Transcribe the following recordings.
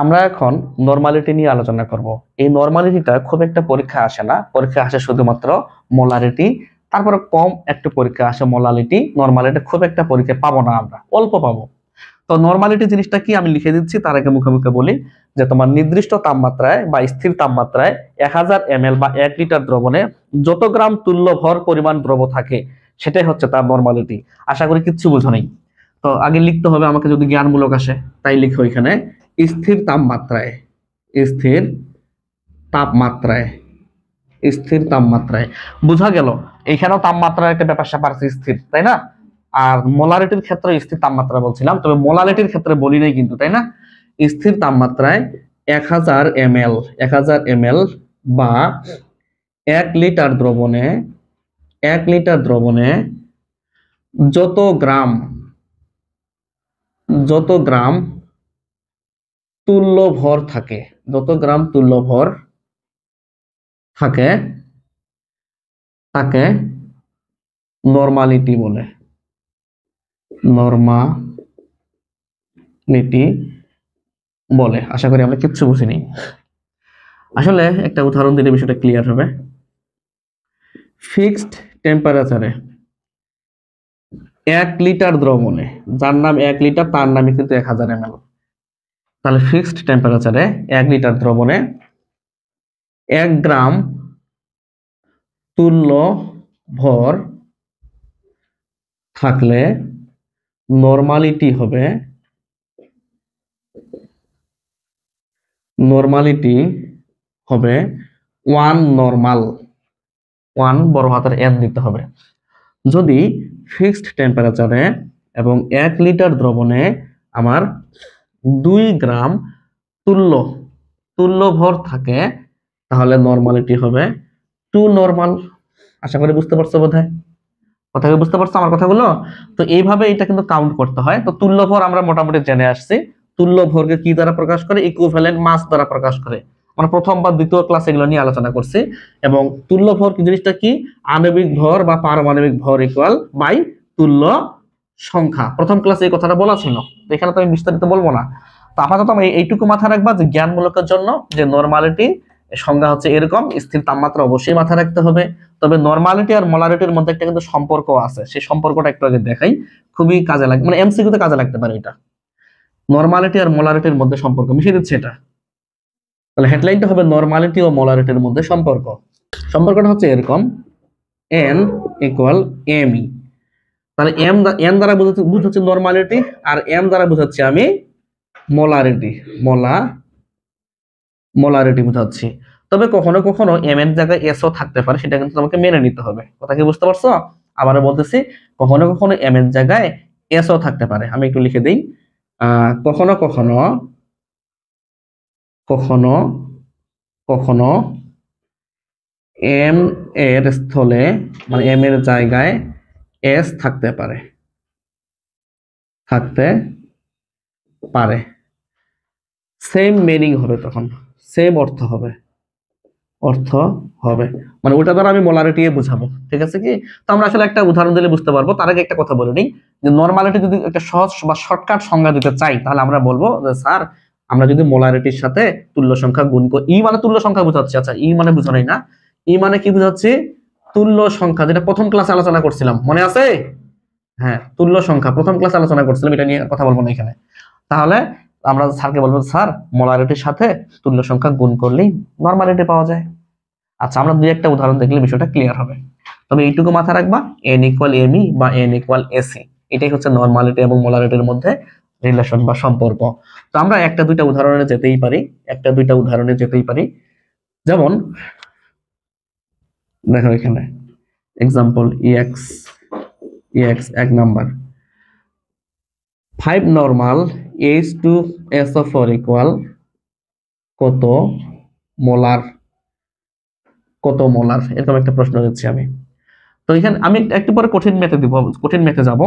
আমরা এখন নরমালিটি নিয়ে আলোচনা করব। এই নরমালিটিটা খুব একটা পরীক্ষা আসে না, পরীক্ষা আসে শুধুমাত্র মোলারিটি, তারপরে কম একটু পরীক্ষা আসে মোলালিটি। নরমালিটি খুব একটা পরীক্ষা পাবো না, আমরা অল্প পাবো। তো নরমালিটি জিনিসটা কি আমি লিখে দিচ্ছি, তার আগে মুখে মুখে বলি যে তোমার নির্দিষ্ট তাপমাত্রায় বা স্থির তাপমাত্রায় 1000 ml বা 1 লিটার দ্রবণে যত গ্রাম তুল্য ভর পরিমাণ দ্রব থাকে সেটাই হচ্ছে তার নরমালিটি। আশা করি কিচ্ছু বুঝো নেই। তো আগে লিখতে হবে আমাকে, যদি জ্ঞানমূলক আসে তাই লিখো এখানে স্থির তাপমাত্রায়, স্থির তাপমাত্রায়, স্থির তাপমাত্রায়। বোঝা গেল এখানেও তাপমাত্রার একটা ব্যাপার স্যাপার আছে, স্থির, তাই না? আর মোলারিটির ক্ষেত্রে স্থির তাপমাত্রা বলছিলাম, তবে মোলারিটির ক্ষেত্রে বলি নাই কিন্তু, তাই না? স্থির তাপমাত্রায় 1000 ml, 1000 ml বা 1 লিটার দ্রবণে, 1 লিটার দ্রবণে যত গ্রাম, যত গ্রাম তুল্য ভর থাকে, যত গ্রাম তুল্য ভর থাকে তাকে নরমালিটি বলে, নরমালিটি বলে। আশা করি আমরা কিচ্ছু বুঝিনি। আসলে একটা উদাহরণ দিলে বিষয়টা ক্লিয়ার হবে। ফিক্সড টেম্পারেচারে 1 লিটার দ্রবণে, যার নাম 1 লিটার তার নামই কিন্তু 1000 ml। তাহলে ফিক্সড টেম্পারেচারে 1 লিটার দ্রবণে 1 গ্রাম তুল্য ভর থাকলে নরমালিটি হবে, নরমালিটি হবে 1 নরমাল, 1 বড় হাতের এন দিতে হবে। যদি ফিক্সড টেম্পারেচারে এবং 1 লিটার দ্রবণে আমার 2 গ্রাম তুল্য ভর থাকে, তাহলে নরমালিটি হবে 2 নরমাল। আশা করি বুঝতে পারছো বোধহয়, কথাগুলো বুঝতে পারছো আমার কথাগুলো? তো এইভাবে এটা কিন্তু কাউন্ট করতে হয়। তো তুল্য ভর আমরা মোটামুটি জেনে আসছি। তুল্য ভরকে কি দ্বারা প্রকাশ করে? ইকুইভ্যালেন্ট মাস দ্বারা প্রকাশ করে। আমরা প্রথম বা দ্বিতীয় ক্লাস এগুলো নিয়ে আলোচনা করছি। এবং তুল্য ভর কি জিনিসটা কি? আণবিক ভর বা পারমাণবিক ভর ইকুয়াল বাই তুল্য সংখ্যা। প্রথম ক্লাসে এই কথাটা বলা ছিল, তো এখানে তো আমি বিস্তারিত বলবো না। তো আপাতত আমি এইটুকু মাথায় রাখবা যে জ্ঞানমূলকের জন্য যে নরমালিটি সংজ্ঞা হচ্ছে এরকম, স্থির তাপমাত্রা অবশ্যই মাথায় রাখতে হবে। তবে নরমালিটি আর মোলারিটির মধ্যে একটা কিন্তু সম্পর্ক আছে, সেই সম্পর্কটা একটু আগে দেখাই, খুবই কাজে লাগে, মানে এমসিকিউ তে কাজে লাগতে পারে এটা। নরমালিটি আর মোলারিটির মধ্যে সম্পর্ক মিশিয়ে দিচ্ছে এটা। তাহলে হেডলাইনটা হবে নরমালিটি ও মোলারিটির মধ্যে সম্পর্ক। সম্পর্কটা হচ্ছে এরকম, এন ইকুয়াল এম ই। তাহলে এন দ্বারা বুঝাচ্ছি নরমালিটি, আর এম দ্বারা বুঝাচ্ছি আমি মোলারিটি, মোলারিটি বুঝাচ্ছি। তবে কখনো কখনো এম এর জায়গায় এস ও থাকতে পারে, সেটা কিন্তু তোমাকে মেনে নিতে হবে। কথা কি বুঝতে পারছো? আবারও বলতেছি, কখনো কখনো এম এর জায়গায় এস ও থাকতে পারে। আমি একটু লিখে দিই, কখনো কখনো, কখনো কখনো এম এর স্থলে, মানে এম এর জায়গায় এস থাকতে পারে, থাকতে পারে। সেম মিনিং হবে, তখন সেম অর্থ হবে, অর্থ হবে, মানে ওটা দ্বারা আমি মোলারিটি বুঝাবো। ঠিক আছে কি? তো আমরা আসলে একটা উদাহরণ দিলে বুঝতে পারবো। তার আগে একটা কথা বলে নিই, যে নরমালিটি যদি একটা সহজ বা শর্টকাট সংজ্ঞা দিতে চাই, তাহলে আমরা বলবো যে স্যার, আমরা যদি মোলারিটির সাথে তুল্য সংখ্যা গুণ করি, ই মানে তুল্য সংখ্যা বোঝাচ্ছি। আচ্ছা, ই মানে বুঝো নাই না? ই মানে কি বোঝাচ্ছি? তুল্য সংখ্যা, যেটা প্রথম ক্লাসে আলোচনা করছিলাম, মনে আছে? হ্যাঁ, তুল্য সংখ্যা প্রথম ক্লাসে আলোচনা করছিলাম, এটা নিয়ে কথা বলবো না এখানে। তাহলে আমরা স্যারকে বলবো, স্যার মোলারিটির সাথে তুল্য সংখ্যা গুণ করলেই নরমালিটি পাওয়া যায়। আচ্ছা, আমরা দুই একটা উদাহরণ দেখলে বিষয়টা ক্লিয়ার হবে। তবে এইটুকু মাথায় রাখবা, এন ইকুয়াল এম ই বা এন ইকুয়াল এসি, এটাই হচ্ছে নরমালিটি এবং মোলারিটির মধ্যে রিলেশন বা সম্পর্ক। তো আমরা একটা দুইটা উদাহরণে যেতেই পারি, একটা দুইটা উদাহরণে যেতেই পারি। যেমন দেখো এখানে এক্সাম্পল ইএক্স, এক নাম্বার, 5 নরমাল H2SO4 ইকুয়াল কত মোলার, কত মোলার, এরকম একটা প্রশ্ন দিচ্ছি আমি। তো এখানে আমি একটু পরে কঠিন ম্যাথে দিব, কঠিন ম্যাথে যাব,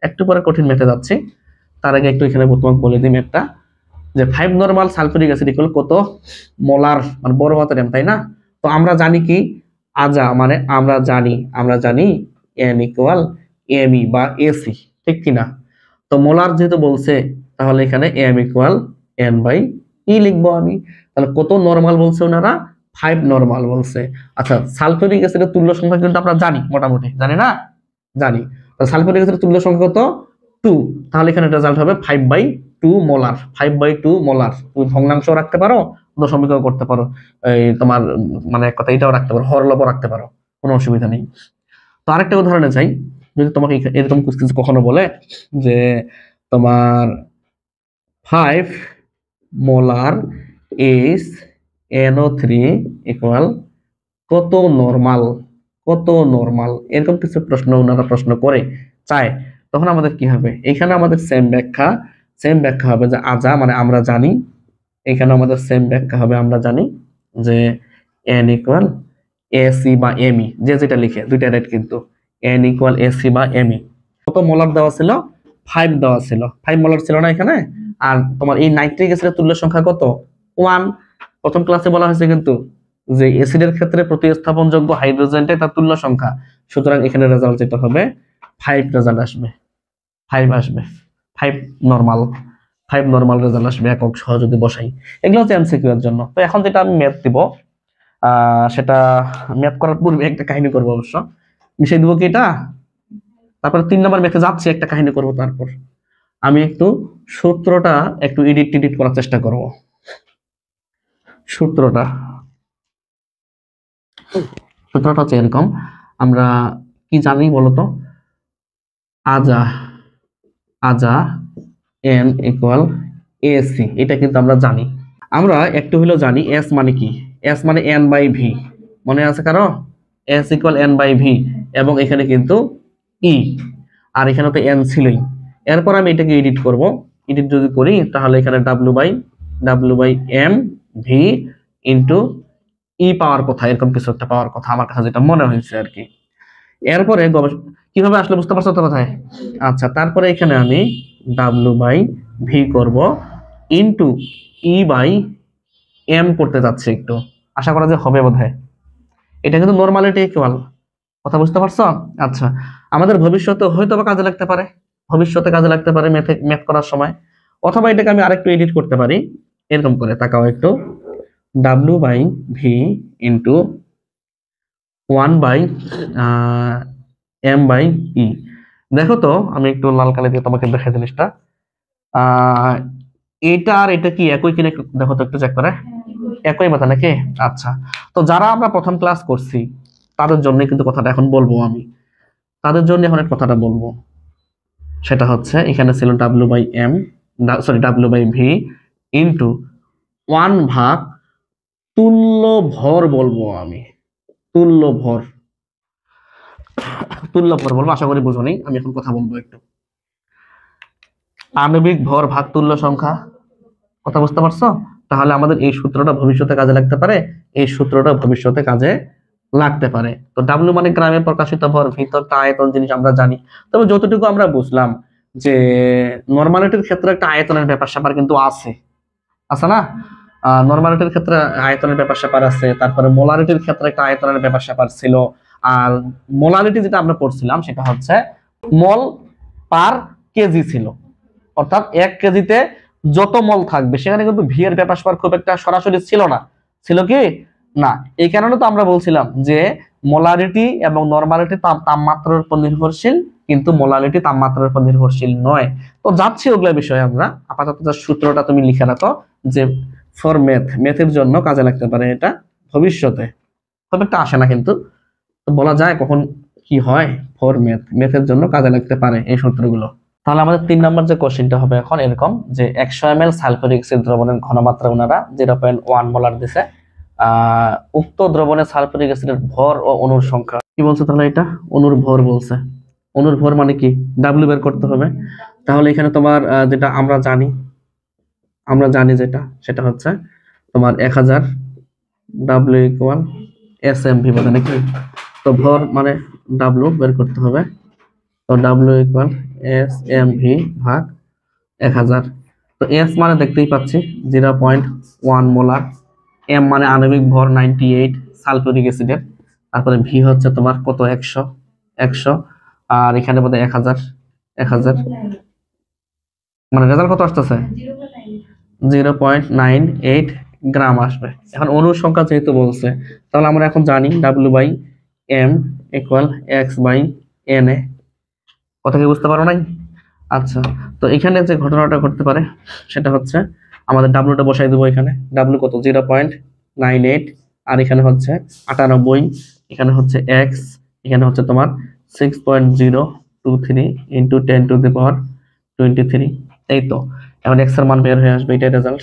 একটু পরে কঠিন ম্যাথে যাচ্ছি। তার আগে একটু এখানে তোমাকে বলে দিই ম্যাথটা, যে 5 নরমাল সালফিউরিক অ্যাসিড ইকুয়াল কত মোলার, মানে বড় হাতের এম, তাই না? তো আমরা জানি কি, মানে আমরা জানি এন ইকুয়াল এম ই বা এসি, ঠিক কিনা? তো মোলার যেহেতু বলছে, তাহলে এখানে এম ইকুয়াল এন বাই ই লিখবো আমি। তাহলে কত নরমাল বলছে ওনারা? 5 নরমাল বলছে। আচ্ছা, সালফিউরিক অ্যাসিডের তুল্য সংখ্যা কিন্তু আমরা জানি, মোটামুটি জানি না? জানি। সালফিউরিক অ্যাসিডের তুল্য সংখ্যা কত? 2। তাহলে এখানে রেজাল্ট হবে 5/2 মোলার। 5/2 মোলার। তুমি ভগ্নাংশ রাখতে পারো, দশমিকও করতে পারো, এই তোমার মানে এক কথা এটাও রাখতে পারো, হরলবও রাখতে পারো, কোনো অসুবিধা নেই। তো আরেকটা উদাহরণে যাই, যদি তোমাকে এরকম কিছু কখনো বলে যে তোমার 5 মোলার NO3 ইকুয়াল কত নরমাল, কত নরমাল, এরকম কিছু প্রশ্ন ওনারা প্রশ্ন করে চায়, তখন আমাদের কি হবে? এখানে আমাদের সেম ব্যাখ্যা হবে যে আজা মানে আমরা জানি, এখানে আমাদের সেম ব্যাখ্যা হবে, আমরা জানি যে n ইকুয়াল AC বা ME, যে যেটা লিখে দুইটা রেট কিন্তু, n ইকুয়াল AC বা ME। কত মোলার দেওয়া ছিল? 5 দেওয়া ছিল, 5 মোলার ছিল না এখানে? আর তোমার এই নাইট্রিক অ্যাসিডের তুল্য সংখ্যা কত? 1। প্রথম ক্লাসে বলা হয়েছে কিন্তু যে অ্যাসিডের ক্ষেত্রে প্রতিস্থাপনযোগ্য হাইড্রোজেনটাই তার তুল্য সংখ্যা, সুতরাং এখানে রেজাল্ট যেটা হবে 5 রেজাল্ট আসবে, 5 আসবে, 5 নরমাল, 5 নরমাল রেজাল্ট আসবে একক সহ যদি বসাই। এগুলো হচ্ছে এমসিকিউ এর জন্য। তো এখন যেটা আমি ম্যাথ দিব, সেটা ম্যাথ করার পূর্বে একটা কাহিনী করবো অবশ্য, মিশাই দিব কি এটা, তারপরে 3 নম্বর ম্যাথে যাচ্ছি, একটা কাহিনী করব, তারপর আমি একটু সূত্রটা একটু এডিট করার চেষ্টা করব। সূত্রটা হচ্ছে এরকম, আমরা কি জানি বলতো? আজা n ইকুয়াল AC, এটা কিন্তু আমরা জানি। আমরা একটু হলেও জানি S মানে কি, S মানে n/v, মনে আছে কারো? S ইকুয়াল n/v, এবং এখানে কিন্তু E, আর এখানে তো n ছিলই। এরপর আমি এটাকে এডিট করব, এডিট যদি করি তাহলে এখানে W/m/v ইন্টু E পাওয়ার কথা, এরকম কিছু একটা পাওয়ার কথা আমার কাছে যেটা মনে হয়েছে আর কি। এরপরে কিভাবে আসলে বুঝতে পারছো তো কোথায়? আচ্ছা, তারপরে এখানে আমি W/v করব ইন্টু E/m করতে যাচ্ছি একটু, আশা করা যে হবে বোধহয়। এটা কিন্তু নরমালিটি ইকুয়াল, কথা বুঝতে পারছো? আচ্ছা, আমাদের ভবিষ্যতে হয়তো বা কাজে লাগতে পারে, ম্যাথ করার সময়, অথবা এটাকে আমি আরেকটু এডিট করতে পারি এরকম করে, তাকাও একটু, W/v ইন্টু 1/m/e। দেখো তো, আমি একটু লাল কালি দিয়ে তোমাকে দেখে জিনিসটা, এটা আর এটা কি একই কিনা একটু দেখো তো, একটু চেক করে, একই কথা নাকি? আচ্ছা, তো যারা আমরা প্রথম ক্লাস করছি তাদের জন্য কিন্তু কথাটা এখন বলবো আমি, তাদের জন্য এখন এক কথাটা বলবো, সেটা হচ্ছে এখানে ছিল W/v ইন্টু 1 ভাগ তুল্য ভর বলবো আমি, তুল্য ভর বলবো, আশা করি বুঝো নি, আমি এখন কথা বলবো একটু, আণবিক ভর ভাগ তুল্য সংখ্যা, কথা বুঝতে পারছো? তাহলে আমাদের এই সূত্রটা ভবিষ্যতে কাজে লাগতে পারে, এই সূত্রটা ভবিষ্যতে কাজে লাগতে পারে। তো ডাব্লিউ মানে গ্রামে প্রকাশিত ভর, ভিতরটা আয়তন জিনিস আমরা জানি। তবে যতটুকু আমরা বুঝলাম যে নরমালিটির ক্ষেত্রে একটা আয়তনের ব্যাপার স্যাপার কিন্তু আছে না? নরমালিটির ক্ষেত্রে আয়তনের ব্যাপার স্যাপার আছে, তারপরে মোলারিটির ক্ষেত্রে একটা আয়তনের ব্যাপার স্যাপার ছিল। আর মোলারিটি যেটা আমরা পড়ছিলাম সেটা হচ্ছে মল পার কেজি ছিল, অর্থাৎ 1 কেজিতে যত মল থাকবে, সেখানে কিন্তু ভি এর ব্যাপার স্যাপার খুব একটা সরাসরি ছিল না, ছিল কি না? এই কারণে তো আমরা বলছিলাম যে মোলারিটি এবং নরমালিটি তাপমাত্রার উপর নির্ভরশীল, কিন্তু মোলারিটি তাপমাত্রার উপর নির্ভরশীল নয়। তো যাচ্ছি ওগুলা বিষয়ে, আমরা আপাতত সূত্রটা তুমি লিখে রাখো যে ফর ম্যাথের জন্য কাজে লাগতে পারে, এটা ভবিষ্যতে খুব একটা আসে না, কিন্তু বলা যায় কখন কি হয়, ফর ম্যাথের জন্য কাজে লাগতে পারে এই সূত্রগুলো। তাহলে আমাদের 3 নম্বর যে কোশ্চেনটা হবে এখন এরকম, যে 100 ml সালফিউরিক অ্যাসিড দ্রবণের ঘনমাত্রা ওনারা 0.1 মোলার দিছে, উক্ত দ্রবণে সালফিউরিক অ্যাসিডের ভর ও অণুর সংখ্যা কি বলছে? তাহলে এটা অণুর ভর বলছে, অণুর ভর মানে কি? ডাব্লিউ বের করতে হবে। তাহলে এখানে তোমার যেটা আমরা জানি যেটা, সেটা হচ্ছে তোমার 1000 ডাব্লিউ ইকুয়াল SMV বলে নাকি? তো ভর মানে ডাব্লিউ বের করতে হবে, তো ডাব্লিউ ইকুয়াল SMV ভাগ 1000। তো এস মানে দেখতেই পাচ্ছি 0.1 মোলার, এম মানে আণবিক ভর 98 সালফিউরিক অ্যাসিডের, তারপরে ভি হচ্ছে তোমার কত? 100, আর এখানে বোধহয় 1000, মানে রেজাল্ট কত আসতেছে? 0.98 গ্রাম আসবে। এখন অণুর সংখ্যা যেহেতু বলছে, তাহলে আমরা এখন জানি W/m = X/Na। কথা কি বুঝতে পারো নাই? আচ্ছা, তো এখানে যে ঘটনাটা ঘটতে পারে সেটা হচ্ছে আমাদের ডাব্লুটা বসাই দেবো। এখানে ডাব্লু কত? 0.98, আর এখানে হচ্ছে 98, এখানে হচ্ছে এক্স, এখানে হচ্ছে তোমার 6.023 × 10⁻23। এই তো এখন এক্স এর মান বের হয়ে আসবে, এটাই রেজাল্ট।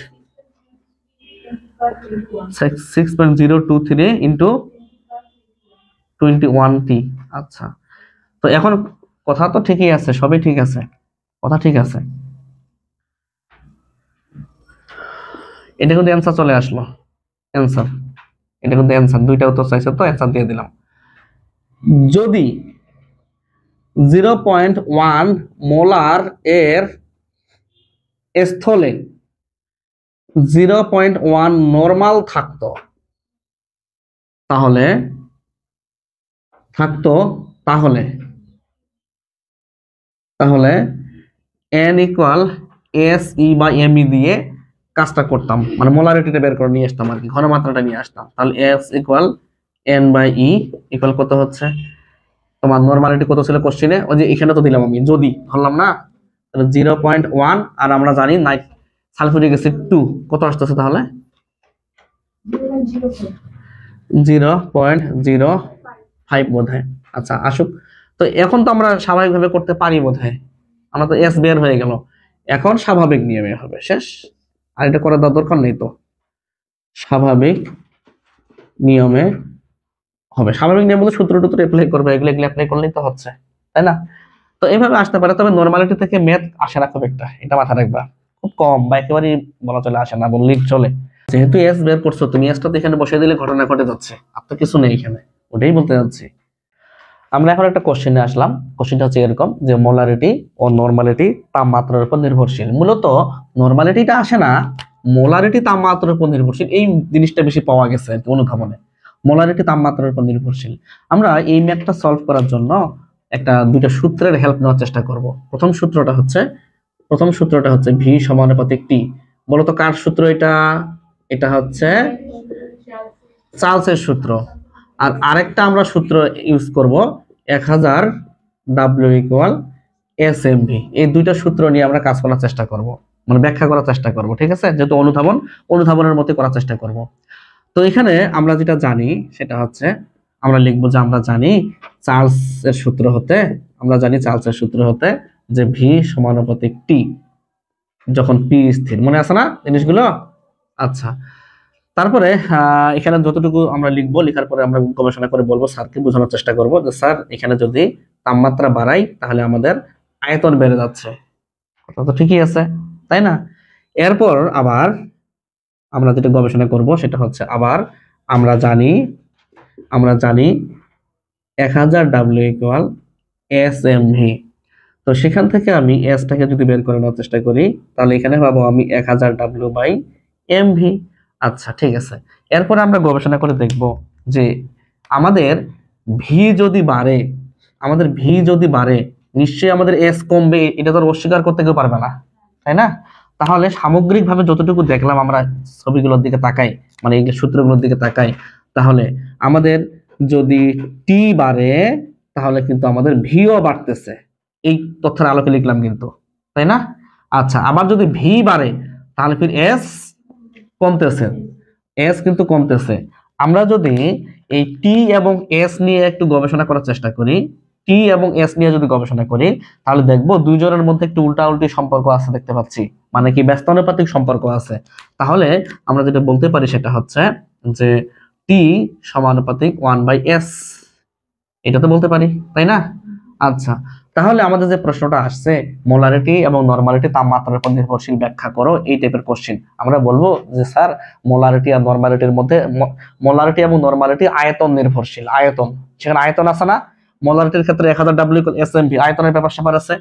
6.023 × 21t। আচ্ছা, তো এখন কথা তো ঠিকই আছে, সবই ঠিক আছে, কথা ঠিক আছে। এটা কিন্তু অ্যান্সার চলে আসলো, অ্যান্সার, এটা কিন্তু অ্যান্সার। দুইটা উত্তর চাইছে তো অ্যান্সার দিয়ে দিলাম। যদি 0.1 মোলার এর স্থলে 0.1 নরমাল থাকতো, তাহলে n = SE/ME দিয়ে কাজটা করতাম, মানে মোলারিটিটা বের করে নিয়ে আসতাম আর কি, ঘনমাত্রাটা নিয়ে আসতাম। তাহলে S = N/E = কত হচ্ছে তোমার নরমালিটি কত ছিল কোশ্চেনে? ওই যে এখানে তো দিলাম আমি, যদি ধরলাম না, তাহলে 0.1, আর আমরা জানি সালফিউরিক অ্যাসিড 2 কত আসতেছে, তাহলে 0.05 বোধহয়। আচ্ছা আসুক, তো এখন তো আমরা স্বাভাবিকভাবে করতে পারি বোধহয়, আমরা তো এস বের হয়ে গেল, এখন স্বাভাবিক নিয়মে হবে, শেষ। আর এটা করে দেওয়ার দরকার নেই, তো স্বাভাবিক নিয়মে হবে। স্বাভাবিক নিয়ম বলতে সূত্র টুত্র অ্যাপ্লাই করবে, এগুলো অ্যাপ্লাই করলেই তো হচ্ছে, তাই না? তো এইভাবে আসতে পারে, তবে নরমালিটি থেকে ম্যাথ আসে না খুব একটা, এটা মাথায় রাখবা, খুব কম বা একেবারেই বলা চলে আসে না বললেই চলে। যেহেতু এস বের করছো তুমি, এসটা তো এখানে বসিয়ে দিলে ঘটনা ঘটে যাচ্ছে, আর তো কিছু নেই এখানে, ওটাই বলতে যাচ্ছি। আমরা এখন একটা কোশ্চেনে আসলাম। কোশ্চেনটা হচ্ছে এরকম যে মোলারিটি ও নরমালিটি তাপমাত্রার উপর নির্ভরশীল। মূলত নরমালিটিটা আসে না, মোলারিটি তাপমাত্রার উপর নির্ভরশীল, এই জিনিসটা বেশি পাওয়া গেছে অনুধাবনে। মোলারিটি তাপমাত্রার উপর নির্ভরশীল। আমরা এই ম্যাথটা সলভ করার জন্য দুইটা সূত্রের হেল্প নেওয়ার চেষ্টা করব। প্রথম সূত্রটা হচ্ছে ভি সমানুপাতিক টি। বলতো কার সূত্র এটা? এটা হচ্ছে চার্লসের সূত্র। আর আরেকটা আমরা সূত্র ইউজ করব 1000 W = SMV। এই দুইটা সূত্র নিয়ে আমরা কাজ করার চেষ্টা করব, মানে ব্যাখ্যা করার চেষ্টা করব, ঠিক আছে? যেহেতু অনুধাবনের মতো করার চেষ্টা করব। তো এখানে আমরা যেটা জানি সেটা হচ্ছে আমরা লিখবো যে আমরা জানি চার্লসের সূত্র হতে যে ভি সমানুপাতিক টি, যখন পি স্থির। মনে আছে না জিনিসগুলো? আচ্ছা, তারপরে এখানে যতটুকু আমরা লিখবো, লেখার পরে আমরা গবেষণা করে বলবো, স্যারকে বোঝানোর চেষ্টা করব যে স্যার এখানে যদি তাপমাত্রা বাড়াই তাহলে আমাদের আয়তন বেড়ে যাচ্ছে। কথা তো ঠিকই আছে, তাই না? এরপর আবার আমরা যেটা গবেষণা করব সেটা হচ্ছে আবার আমরা জানি 1000 W = SMV। তো সেখান থেকে আমি এসটাকে যদি বের করে নেওয়ার চেষ্টা করি, তাহলে এখানে পাবো আমি 1000 W/MV। আচ্ছা ঠিক আছে, এরপর আমরা গবেষণা করে দেখব যে আমাদের ভি যদি বাড়ে নিশ্চয়ই আমাদের এস কমবে, এটা তো অস্বীকার করতে কেউ পারবে না, তাই না? তাহলে সামগ্রিকভাবে যতটুকু দেখলাম আমরা ছবিগুলোর দিকে তাকাই, মানে এই সূত্রগুলোর দিকে তাকাই, তাহলে আমাদের যদি টি বাড়ে তাহলে কিন্তু আমাদের ভিও বাড়তেছে, এই তথ্যের আলোকে লিখলাম কিন্তু, তাই না? আচ্ছা, আবার যদি ভি বাড়ে তাহলে ফির এস কমতেছে। আমরা যদি এই টি এবং এস নিয়ে একটু গবেষণা করার চেষ্টা করি, তাহলে দেখবো দুইজনের মধ্যে একটু উল্টাউল্টি সম্পর্ক আছে দেখতে পাচ্ছি, মানে কি ব্যস্তানুপাতিক সম্পর্ক আছে। তাহলে আমরা যেটা বলতে পারি সেটা হচ্ছে যে টি সমানুপাতিক 1/s, এটা তো বলতে পারি, তাই না? আচ্ছা, তাহলে আমাদের যে প্রশ্নটা আসছে মোলারিটি এবং নরমালিটি তাপমাত্রার উপর নির্ভরশীল, ব্যাখ্যা করো, এই টাইপের কোশ্চেন, আমরা বলবো যে স্যার মোলারিটি আর নরমালিটির মধ্যে, মোলারিটি এবং নরমালিটি আয়তন নির্ভরশীল। আয়তন, সেখানে আয়তন আছে না? মোলারিটির ক্ষেত্রে 1000 W = SMV, আয়তনের ব্যাপার স্যাপার আছে।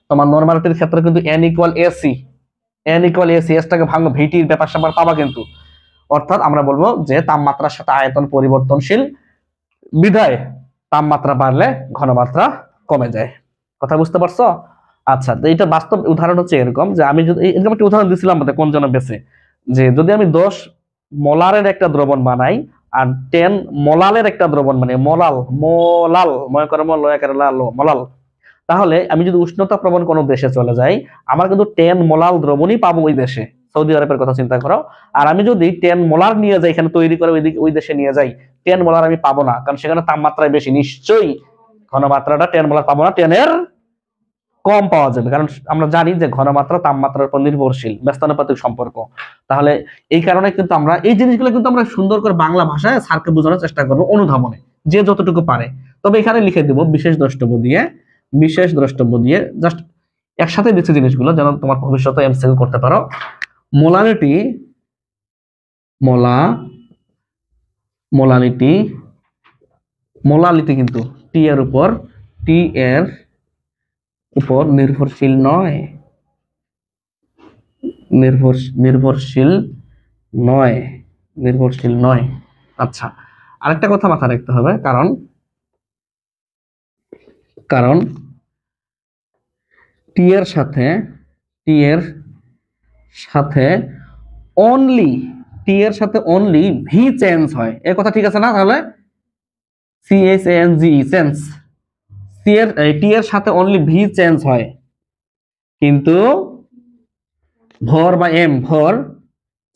তোমার নরমালিটির ক্ষেত্রে কিন্তু N = AC, এসটাকে ভাঙো, ভিটির ব্যাপার স্যাপার পাবা কিন্তু। অর্থাৎ আমরা বলবো যে তাপমাত্রার সাথে আয়তন পরিবর্তনশীল, বিধায় তাপমাত্রা বাড়লে ঘনমাত্রা কমে যায়। কথা বুঝতে পারছো? আচ্ছা, তো এটা বাস্তব উদাহরণ হচ্ছে এরকম যে আমি যদি এরকম একটা উদাহরণ দিছিলাম আমাদের কোন জন বেসে, যে যদি আমি 10 মোলারের একটা দ্রবণ বানাই আর 10 মোলালের একটা দ্রবণ বানাই, মোলাল মোলাল মনে করো মোলাল, তাহলে আমি যদি উষ্ণতা প্রবণ কোনো দেশে চলে যাই, আমার কিন্তু 10 মোলাল দ্রবণই পাবো ওই দেশে। সৌদি আরবের কথা চিন্তা করো। আর আমি যদি 10 মোলার নিয়ে যাই, এখানে তৈরি করে ওই দেশে নিয়ে যাই, 10 মোলার আমি পাবো না, কারণ সেখানে তাপমাত্রা বেশি, নিশ্চয়ই ঘনমাত্রাটা 10 মোলার পাবো না, 10 এর কম পাওয়া যাবে, কারণ আমরা জানি যে ঘনমাত্রা তাপমাত্রার উপর নির্ভরশীল, ব্যস্তানুপাতিক সম্পর্ক। তাহলে এই কারণে কিন্তু আমরা এই জিনিসগুলো কিন্তু আমরা সুন্দর করে বাংলা ভাষায় স্যারকে বোঝানোর চেষ্টা করবো অনুধাবনে, যে যতটুকু পারে। তবে এখানে লিখে দিব বিশেষ দ্রষ্টব্য দিয়ে জাস্ট একসাথে দিচ্ছে জিনিসগুলো, যেন তোমার ভবিষ্যতে এমসিকিউ করতে পারো। মোলারিটি মোলালিটি কিন্তু টি এর উপর নির্ভরশীল নয়। আচ্ছা, আরেকটা কথা মাথায় রাখতে হবে, কারণ টি এর সাথে অনলি ভি চেঞ্জ হয়, এর কথা ঠিক আছে না? তাহলে CHANGE চেঞ্জ, টি এর সাথে অনলি ভি চেঞ্জ হয়, কিন্তু ভর বা ভর